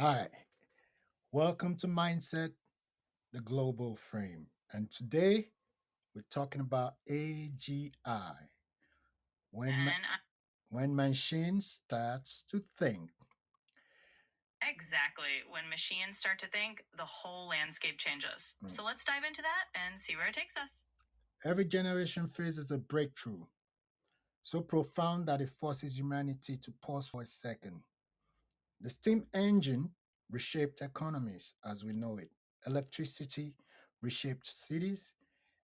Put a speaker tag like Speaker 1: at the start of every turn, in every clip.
Speaker 1: Hi, welcome to Mindset, the Global Frame. And today we're talking about AGI, when, ma-
Speaker 2: And
Speaker 1: when machine starts to think.
Speaker 2: exactly, when machines start to think, the whole landscape changes.
Speaker 1: Mm.
Speaker 2: So let's dive into that and see where it takes us.
Speaker 1: Every generation faces a breakthrough so profound that it forces humanity to pause for a second. The steam engine reshaped economies as we know it, electricity reshaped cities,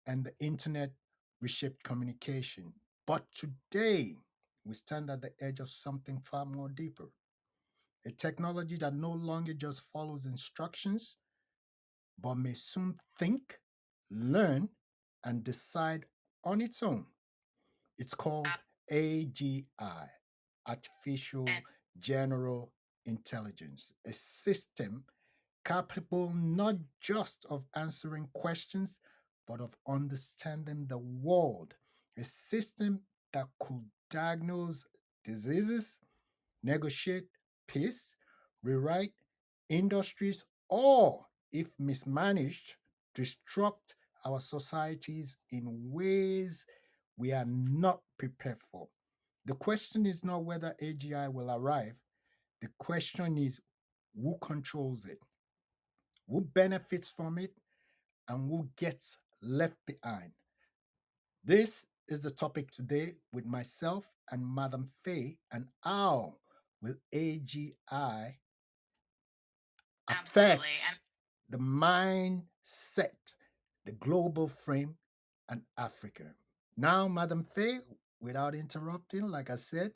Speaker 1: and the internet reshaped communication. But today, we stand at the edge of something far more deeper, a technology that no longer just follows instructions, but may soon think, learn, and decide on its own. It's called AGI, Artificial
Speaker 2: And
Speaker 1: General Intelligence, a system capable not just of answering questions, but of understanding the world. A system that could diagnose diseases, negotiate peace, rewrite industries, or, if mismanaged, disrupt our societies in ways we are not prepared for. The question is not whether AGI will arrive, the question is who controls it, who benefits from it, and who gets left behind. This is the topic today with myself and Madam Faye, and how will AGI
Speaker 2: absolutely. And
Speaker 1: affect the mindset, the global frame, and Africa. Now, Madam Faye, without interrupting, like I said,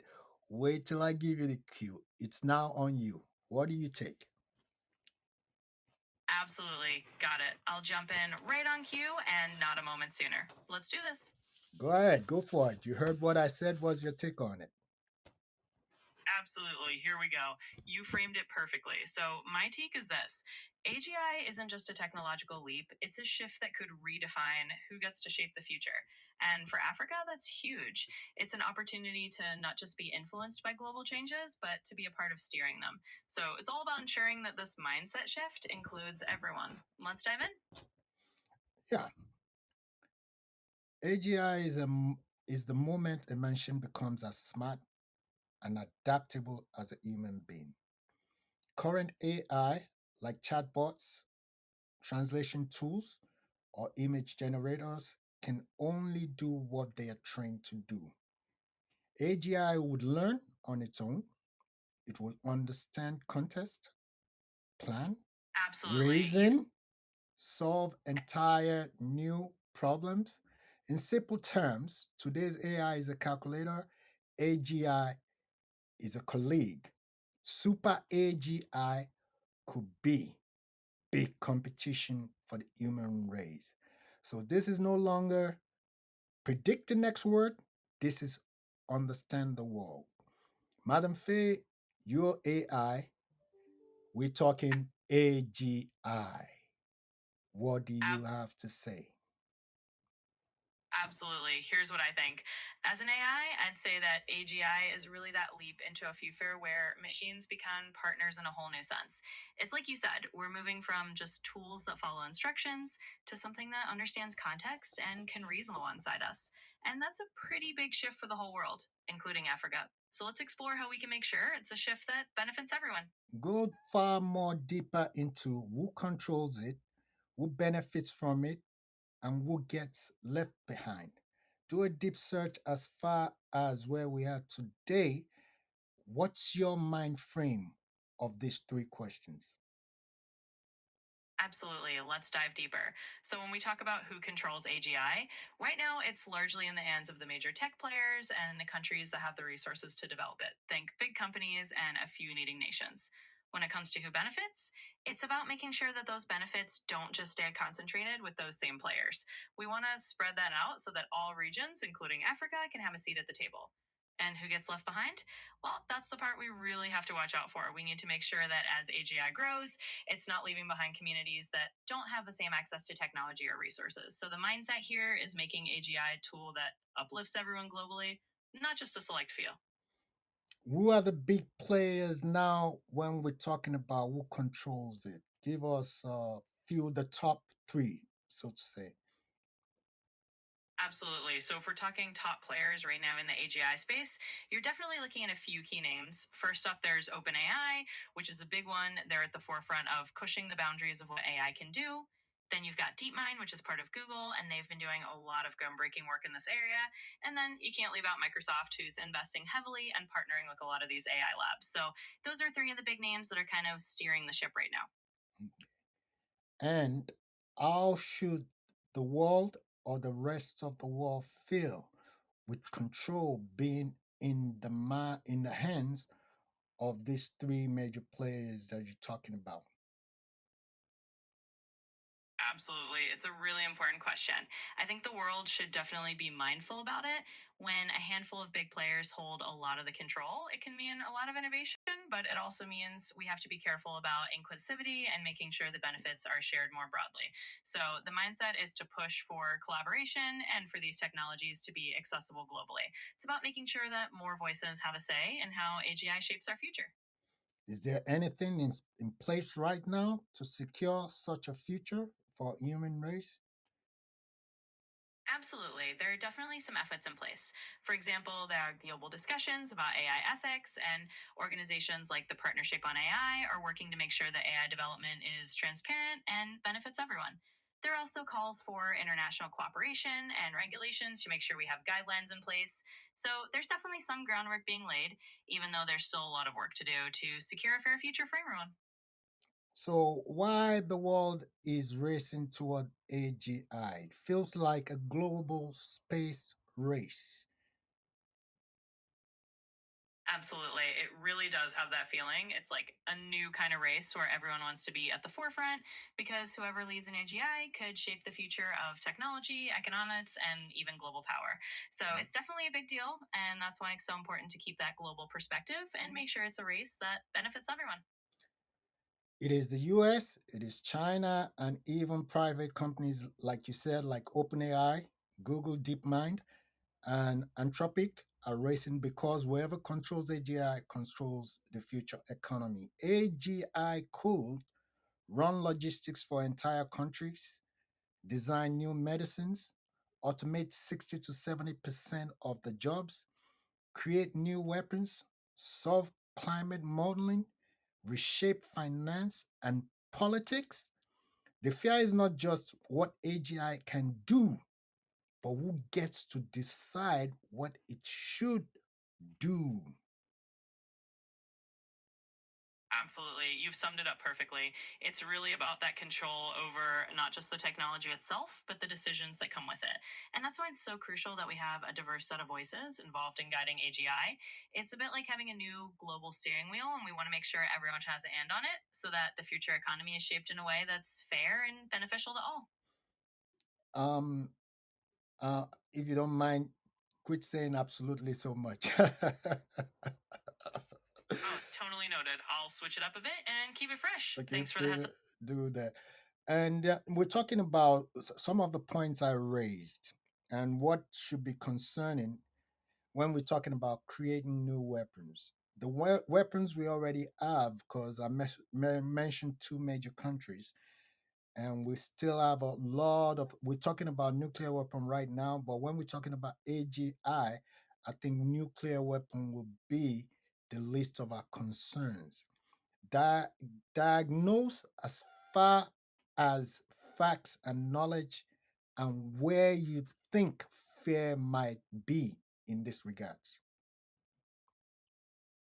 Speaker 1: wait till I give you the cue. It's now on you. What do you take?
Speaker 2: absolutely got it. I'll jump in right on cue and not a moment sooner. Let's do this.
Speaker 1: Go ahead, go for it. You heard what I said. What's your take on it?
Speaker 2: Absolutely. Here we go. You framed it perfectly. So, my take is this: AGI isn't just a technological leap, it's a shift that could redefine who gets to shape the future. And for Africa, that's huge. It's an opportunity to not just be influenced by global changes, but to be a part of steering them. So, it's all about ensuring that this mindset shift includes everyone. Let's dive in.
Speaker 1: Yeah, AGI is the moment a machine becomes as smart and adaptable as a human being. Current AI, like chatbots, translation tools, or image generators, can only do what they are trained to do. AGI would learn on its own, it will understand context, plan,
Speaker 2: Absolutely.
Speaker 1: reason, solve entire new problems. In simple terms, today's AI is a calculator, AGI is a colleague. Super AGI could be big competition for the human race. So this is no longer predict the next word, this is understand the world. Madam Faye, your AI, we're talking AGI. What do you
Speaker 2: Ab-
Speaker 1: have to say?
Speaker 2: Absolutely. Here's what I think. As an AI, I'd say that AGI is really that leap into a future where machines become partners in a whole new sense. It's like you said, we're moving from just tools that follow instructions to something that understands context and can reason alongside us. And that's a pretty big shift for the whole world, including Africa. So let's explore how we can make sure it's a shift that benefits everyone.
Speaker 1: Go far more deeper into who controls it, who benefits from it, and who gets left behind. Do a deep search as far as where we are today. What's your mind frame of these three questions?
Speaker 2: Absolutely. Let's dive deeper. So, when we talk about who controls AGI, right now it's largely in the hands of the major tech players and the countries that have the resources to develop it. Think big companies and a few needing nations. When it comes to who benefits, it's about making sure that those benefits don't just stay concentrated with those same players. We want to spread that out so that all regions, including Africa, can have a seat at the table. And who gets left behind? Well, that's the part we really have to watch out for. We need to make sure that as AGI grows, it's not leaving behind communities that don't have the same access to technology or resources. So the mindset here is making AGI a tool that uplifts everyone globally, not just a select few.
Speaker 1: Who are the big players now when we're talking about who controls it? Give us a few, the top three, so to say.
Speaker 2: Absolutely. So, if we're talking top players right now in the AGI space, you're definitely looking at a few key names. First up, there's OpenAI, which is a big one. They're at the forefront of pushing the boundaries of what AI can do. Then you've got DeepMind, which is part of Google, and they've been doing a lot of groundbreaking work in this area. And then you can't leave out Microsoft, who's investing heavily and partnering with a lot of these AI labs. So, those are three of the big names that are kind of steering the ship right now.
Speaker 1: And how should the world or the rest of the world feel with control being in the hands of these three major players that you're talking about?
Speaker 2: Absolutely. It's a really important question. I think the world should definitely be mindful about it. When a handful of big players hold a lot of the control, it can mean a lot of innovation, but it also means we have to be careful about inclusivity and making sure the benefits are shared more broadly. So the mindset is to push for collaboration and for these technologies to be accessible globally. It's about making sure that more voices have a say in how AGI shapes our future.
Speaker 1: Is there anything in place right now to secure such a future for human race?
Speaker 2: Absolutely. There are definitely some efforts in place. For example, there are global discussions about AI ethics, and organizations like the Partnership on AI are working to make sure that AI development is transparent and benefits everyone. There are also calls for international cooperation and regulations to make sure we have guidelines in place. So there's definitely some groundwork being laid, even though there's still a lot of work to do to secure a fair future for everyone.
Speaker 1: So, why the world is racing toward AGI? It feels like a global space race.
Speaker 2: Absolutely. It really does have that feeling. It's like a new kind of race where everyone wants to be at the forefront because whoever leads an AGI could shape the future of technology, economics, and even global power. So it's definitely a big deal. And that's why it's so important to keep that global perspective and make sure it's a race that benefits everyone.
Speaker 1: It is the US, it is China, and even private companies, like you said, like OpenAI, Google DeepMind, and Anthropic are racing because whoever controls AGI controls the future economy. AGI could run logistics for entire countries, design new medicines, automate 60 to 70% of the jobs, create new weapons, solve climate modeling, reshape finance and politics. The fear is not just what AGI can do, but who gets to decide what it should do.
Speaker 2: Absolutely. You've summed it up perfectly. It's really about that control over not just the technology itself, but the decisions that come with it. And that's why it's so crucial that we have a diverse set of voices involved in guiding AGI. It's a bit like having a new global steering wheel, and we want to make sure everyone has a hand on it so that the future economy is shaped in a way that's fair and beneficial to all.
Speaker 1: Um, if you don't mind, quit saying absolutely so much.
Speaker 2: Oh, totally noted. I'll switch it up a bit and keep it fresh.
Speaker 1: Okay,
Speaker 2: Thanks for the heads up.
Speaker 1: do that. And we're talking about some of the points I raised and what should be concerning when we're talking about creating new weapons. The weapons we already have, because I mentioned two major countries, and we still have a lot of. We're talking about nuclear weapon right now, but when we're talking about I think nuclear weapon will be the least of our concerns. Di- Diagnose as far as facts and knowledge and where you think fear might be in this regards.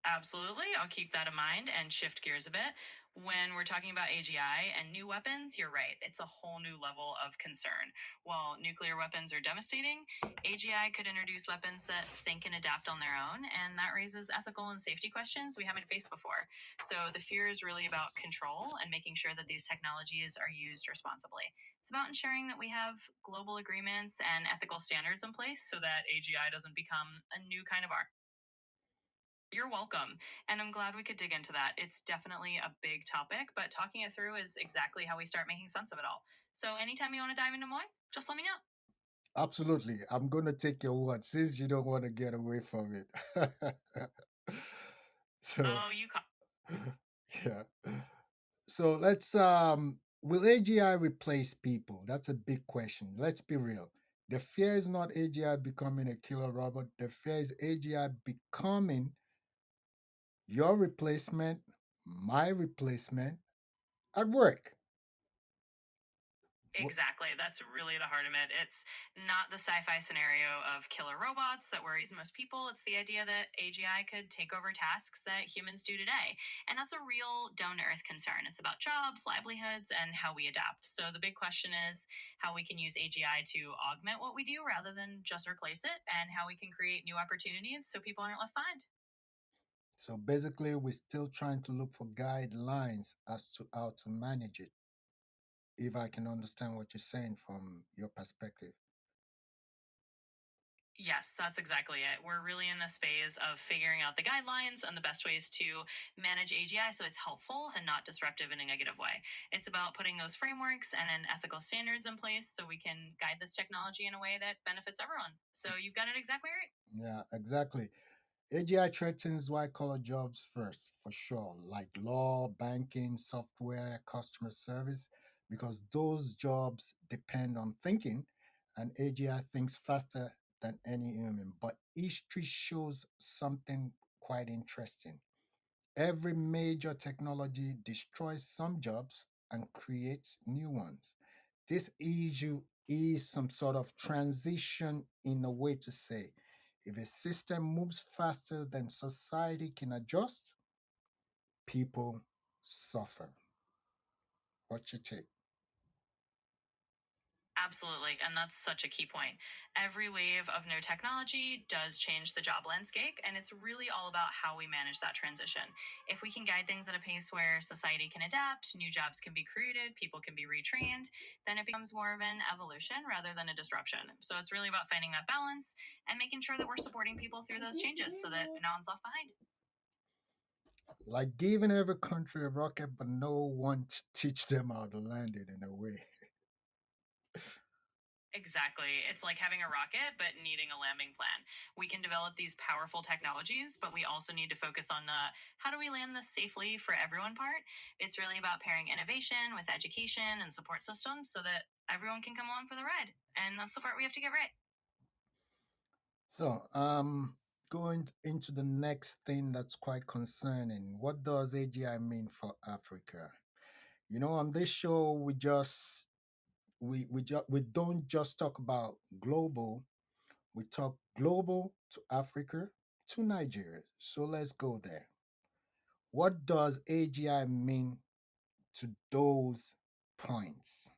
Speaker 2: Absolutely. I'll keep that in mind and shift gears a bit. When we're talking about AGI and new weapons, you're right. It's a whole new level of concern. While nuclear weapons are devastating, AGI could introduce weapons that think and adapt on their own, and that raises ethical and safety questions we haven't faced before. So the fear is really about control and making sure that these technologies are used responsibly. It's about ensuring that we have global agreements and ethical standards in place so that AGI doesn't become a new kind of art. You're welcome. And I'm glad we could dig into that. It's definitely a big topic, but talking it through is exactly how we start making sense of it all. So anytime you want to dive into more, just let me know.
Speaker 1: Absolutely. I'm going to take your word since you don't want to get away from it. So
Speaker 2: Oh, you caught.
Speaker 1: yeah. So let's will AGI replace people? That's a big question. Let's be real. The fear is not AGI becoming a killer robot. The fear is AGI becoming your replacement, my replacement at work. Wh-
Speaker 2: Exactly. That's really the heart of it. It's not the sci fi scenario of killer robots that worries most people. It's the idea that AGI could take over tasks that humans do today. And that's a real down to earth concern. It's about jobs, livelihoods, and how we adapt. So the big question is how we can use AGI to augment what we do rather than just replace it, and how we can create new opportunities so people aren't left behind.
Speaker 1: So basically, we're still trying to look for guidelines as to how to manage it, if I can understand what you're saying from your perspective.
Speaker 2: Yes, that's exactly it. We're really in this phase of figuring out the guidelines and the best ways to manage AGI so it's helpful and not disruptive in a negative way. It's about putting those frameworks and then ethical standards in place so we can guide this technology in a way that benefits everyone. So you've got it exactly right.
Speaker 1: Yeah, exactly. AGI threatens white collar jobs first, for sure, like law, banking, software, customer service, because those jobs depend on thinking, and AGI thinks faster than any human. But history shows something quite interesting. Every major technology destroys some jobs and creates new ones. This issue is some sort of transition in a way to say if a system moves faster than society can adjust, people suffer. What you take?
Speaker 2: Absolutely. And that's such a key point. Every wave of new technology does change the job landscape, and it's really all about how we manage that transition. If we can guide things at a pace where society can adapt, new jobs can be created, people can be retrained, then it becomes more of an evolution rather than a disruption. So it's really about finding that balance and making sure that we're supporting people through those changes so that no one's left behind.
Speaker 1: Like giving every country a rocket, but no one teach them how to land it in a way.
Speaker 2: Exactly. It's like having a rocket, but needing a landing plan. We can develop these powerful technologies, but we also need to focus on the how do we land this safely for everyone part. It's really about pairing innovation with education and support systems so that everyone can come along for the ride. And that's the part we have to get right.
Speaker 1: So, going into the next thing that's quite concerning. What does AGI mean for Africa? You know, on this show, we don't just talk about global. We talk global to Africa to Nigeria. So let's go there. What does AGI mean to those points?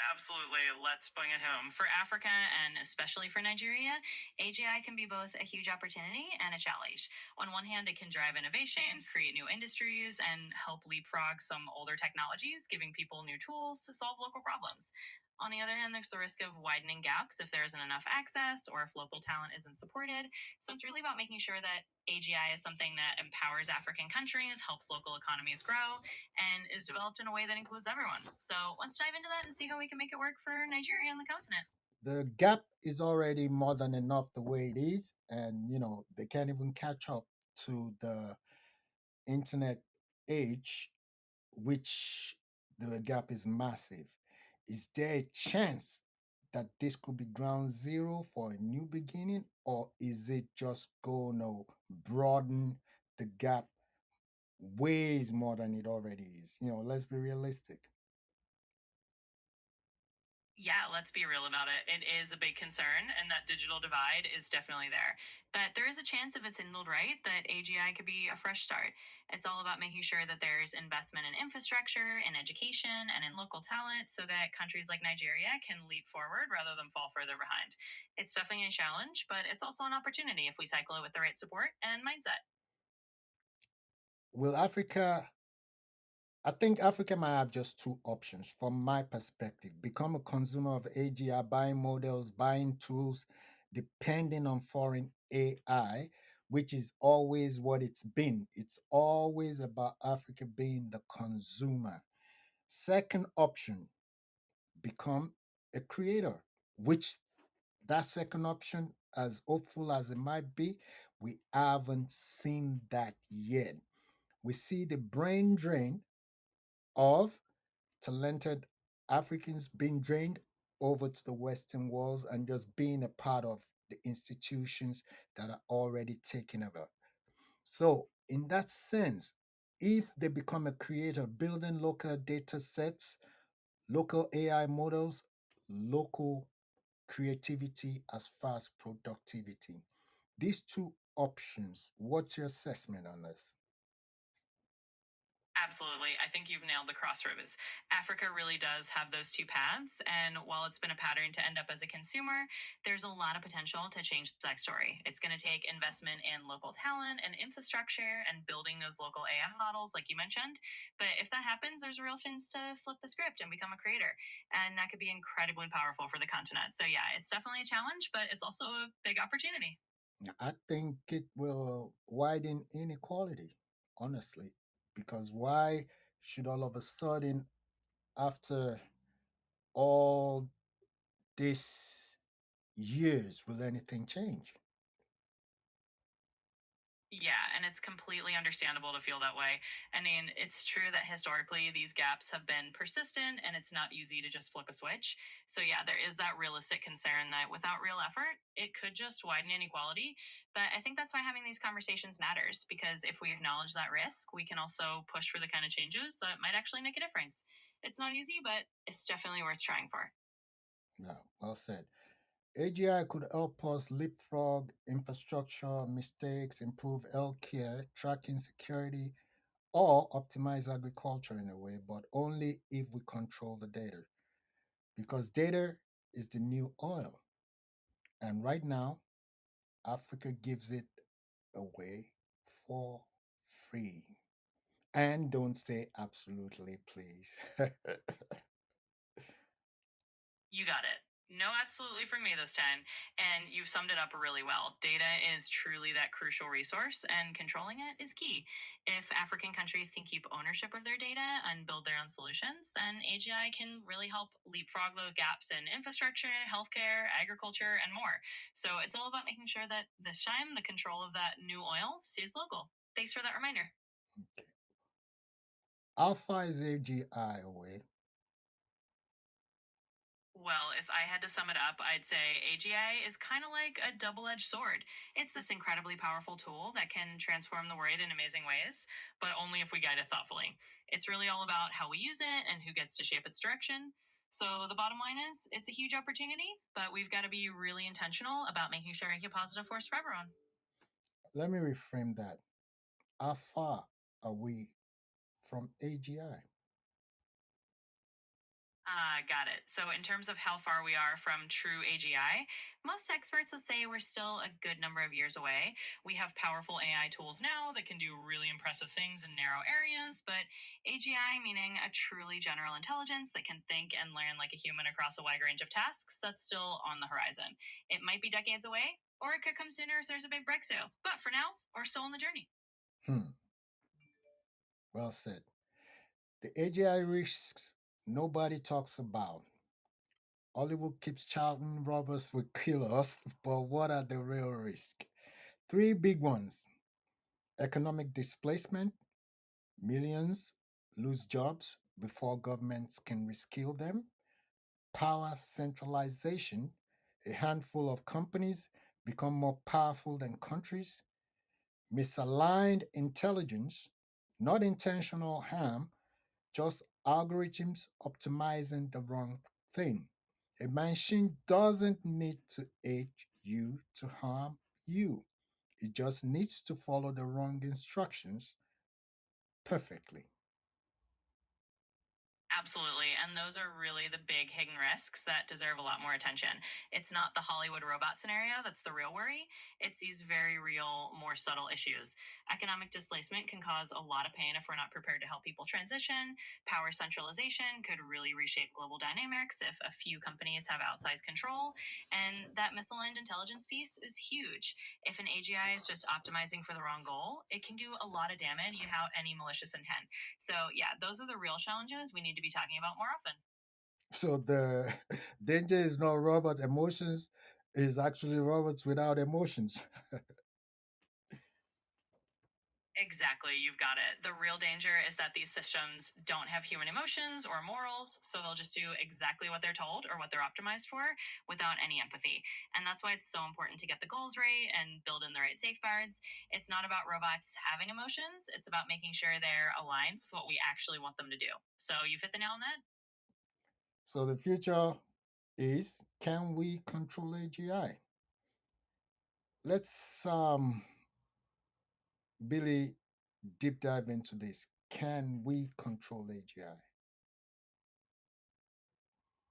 Speaker 2: Absolutely. Let's bring it home. For Africa and especially for Nigeria, AGI can be both a huge opportunity and a challenge. On one hand, it can drive innovation, create new industries, and help leapfrog some older technologies, giving people new tools to solve local problems. On the other hand, there's the risk of widening gaps if there isn't enough access or if local talent isn't supported. So it's really about making sure that AGI is something that empowers African countries, helps local economies grow, and is developed in a way that includes everyone. So let's dive into that and see how we can make it work for Nigeria and the continent.
Speaker 1: The gap is already more than enough the way it is, and they can't even catch up to the internet age, which the gap is massive. Is there a chance that this could be ground zero for a new beginning, or is it just going to broaden the gap ways more than it already is? Let's be realistic.
Speaker 2: Yeah, let's be real about it. It is a big concern, and that digital divide is definitely there. But there is a chance, if it's handled right, that AGI could be a fresh start. It's all about making sure that there's investment in infrastructure, in education, and in local talent so that countries like Nigeria can leap forward rather than fall further behind. It's definitely a challenge, but it's also an opportunity if we cycle it with the right support and mindset.
Speaker 1: Will Africa I think Africa might have just two options from my perspective. Become a consumer of AGI, buying models, buying tools, depending on foreign AI, which is always what it's been. It's always about Africa being the consumer. Second option, become a creator, which that second option, as hopeful as it might be, We haven't seen that yet. We see the brain drain of talented Africans being drained over to the Western worlds and just being a part of the institutions that are already taken over. So, in that sense, if they become a creator, building local data sets, local AI models, local creativity as far as productivity, these two options, what's your assessment on this?
Speaker 2: Absolutely. I think you've nailed the crossroads. Africa really does have those two paths. And while it's been a pattern to end up as a consumer, there's a lot of potential to change that story. It's going to take investment in local talent and infrastructure and building those local AI models, like you mentioned. But if that happens, there's a real chance to flip the script and become a creator. And that could be incredibly powerful for the continent. So, yeah, it's definitely a challenge, but it's also a big opportunity.
Speaker 1: I think it will widen inequality, honestly, because why should all of a sudden, after all these years, will anything change?
Speaker 2: Yeah, and it's completely understandable to feel that way. I mean, it's true that historically these gaps have been persistent and it's not easy to just flip a switch. So, yeah, there is that realistic concern that without real effort, it could just widen inequality. But I think that's why having these conversations matters because if we acknowledge that risk, we can also push for the kind of changes that might actually make a difference. It's not easy, but it's definitely worth trying for.
Speaker 1: Yeah, well said. AGI could help us leapfrog infrastructure mistakes, improve healthcare, tracking security, or optimize agriculture in a way, but only if we control the data. Because data is the new oil. And right now, Africa gives it away for free. And don't say absolutely, please.
Speaker 2: You got it. No, absolutely for me this time. And you've summed it up really well. Data is truly that crucial resource, and controlling it is key. If African countries can keep ownership of their data and build their own solutions, then AGI can really help leapfrog those gaps in infrastructure, healthcare, agriculture, and more. So it's all about making sure that this time the control of that new oil stays local. Thanks for that reminder.
Speaker 1: How far is AGI away?
Speaker 2: Well, if I had to sum it up, I'd say AGI is kind of like a double edged sword. It's this incredibly powerful tool that can transform the world in amazing ways, but only if we guide it thoughtfully. It's really all about how we use it and who gets to shape its direction. So the bottom line is it's a huge opportunity, but we've got to be really intentional about making sure it's a positive force for everyone.
Speaker 1: Let me reframe that. How far are we from AGI?
Speaker 2: Got it. So, in terms of how far we are from true AGI, most experts would say we're still a good number of years away. We have powerful AI tools now that can do really impressive things in narrow areas, but AGI, meaning a truly general intelligence that can think and learn like a human across a wide range of tasks, that's still on the horizon. It might be decades away, or it could come sooner if there's a big breakthrough. But for now, we're still on the journey.
Speaker 1: Hmm, well said. The AGI risks nobody talks about. Hollywood keeps shouting robots will kill us, but what are the real risks? Three big ones: economic displacement, millions lose jobs before governments can reskill them; power centralization, a handful of companies become more powerful than countries; misaligned intelligence, not intentional harm, just algorithms optimizing the wrong thing. A machine doesn't need to aid you to harm you. It just needs to follow the wrong instructions perfectly.
Speaker 2: Absolutely. And those are really the big hidden risks that deserve a lot more attention. It's not the Hollywood robot scenario that's the real worry. It's these very real, more subtle issues. Economic displacement can cause a lot of pain if we're not prepared to help people transition. Power centralization could really reshape global dynamics if a few companies have outsized control. And that misaligned intelligence piece is huge. If an AGI is just optimizing for the wrong goal, it can do a lot of damage without any malicious intent. So, yeah, those are the real challenges we need to be talking about more often.
Speaker 1: So the danger is not robot emotions, is actually robots without emotions.
Speaker 2: Exactly, you've got it. The real danger is that these systems don't have human emotions or morals, so they'll just do exactly what they're told or what they're optimized for without any empathy. And that's why it's so important to get the goals right and build in the right safeguards. It's not about robots having emotions, it's about making sure they're aligned with what we actually want them to do. So you've hit the nail on that.
Speaker 1: So the future is, can we control AGI? Let's Billy deep dive into this. Can we control AGI?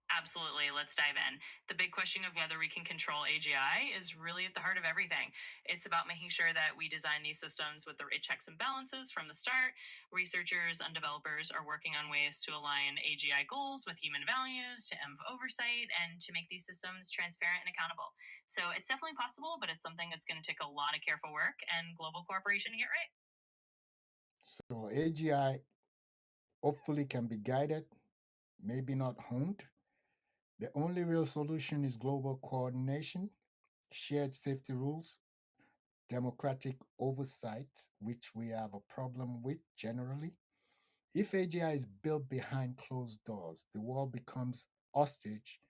Speaker 2: Absolutely. Let's dive in. The big question of whether we can control AGI is really at the heart of everything. It's about making sure that we design these systems with the right checks and balances from the start. Researchers and developers are working on ways to align AGI goals with human values, to end oversight, and to make these systems transparent and accountable. So it's definitely possible, but it's something that's going to take a lot of careful work and global cooperation to get right.
Speaker 1: So AGI hopefully can be guided, maybe not honed. The only real solution is global coordination, shared safety rules, democratic oversight, which we have a problem with generally. If AGI is built behind closed doors, the world becomes hostage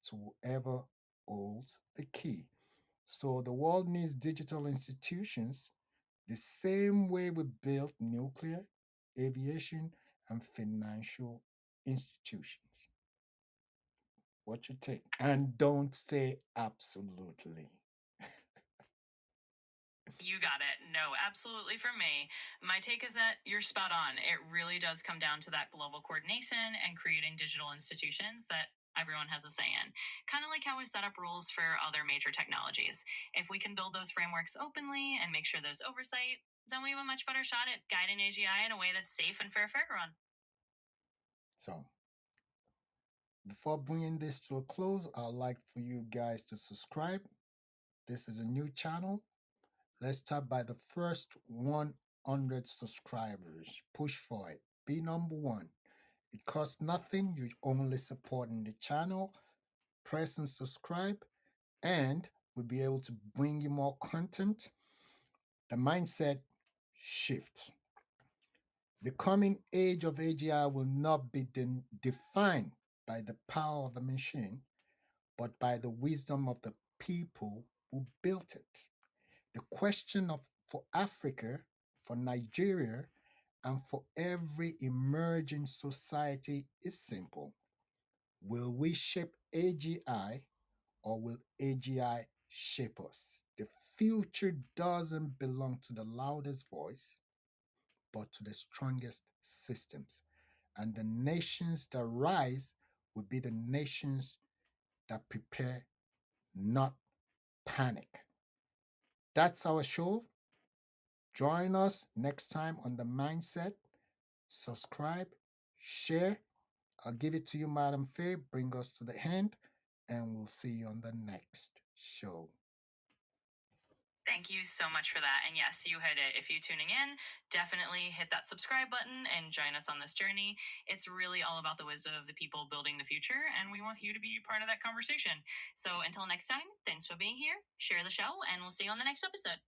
Speaker 1: to whoever holds the key. So the world needs digital institutions the same way we built nuclear, aviation, and financial institutions. What you take? And don't say absolutely.
Speaker 2: You got it. No, absolutely for me. My take is that you're spot on. It really does come down to that global coordination and creating digital institutions that everyone has a say in. Kind of like how we set up rules for other major technologies. If we can build those frameworks openly and make sure there's oversight, then we have a much better shot at guiding AGI in a way that's safe and fair for everyone.
Speaker 1: So, before bringing this to a close, I'd like for you guys to subscribe. This is a new channel. Let's start by the first 100 subscribers. Push for it. Be number one. It costs nothing. You're only supporting the channel. Press and subscribe, and we'll be able to bring you more content. The mindset shift. The coming age of AGI will not be defined by the power of the machine, but by the wisdom of the people who built it. The question of for Africa, for Nigeria, and for every emerging society is simple. Will we shape AGI or will AGI shape us? The future doesn't belong to the loudest voice, but to the strongest systems. And the nations that rise will be the nations that prepare, not panic. That's our show. Join us next time on The Mindset. Subscribe, share. I'll give it to you, Madam Faye. Bring us to the end, and we'll see you on the next show.
Speaker 2: Thank you so much for that. And yes, you hit it. If you're tuning in, definitely hit that subscribe button and join us on this journey. It's really all about the wisdom of the people building the future, and we want you to be part of that conversation. So until next time, thanks for being here. Share the show, and we'll see you on the next episode.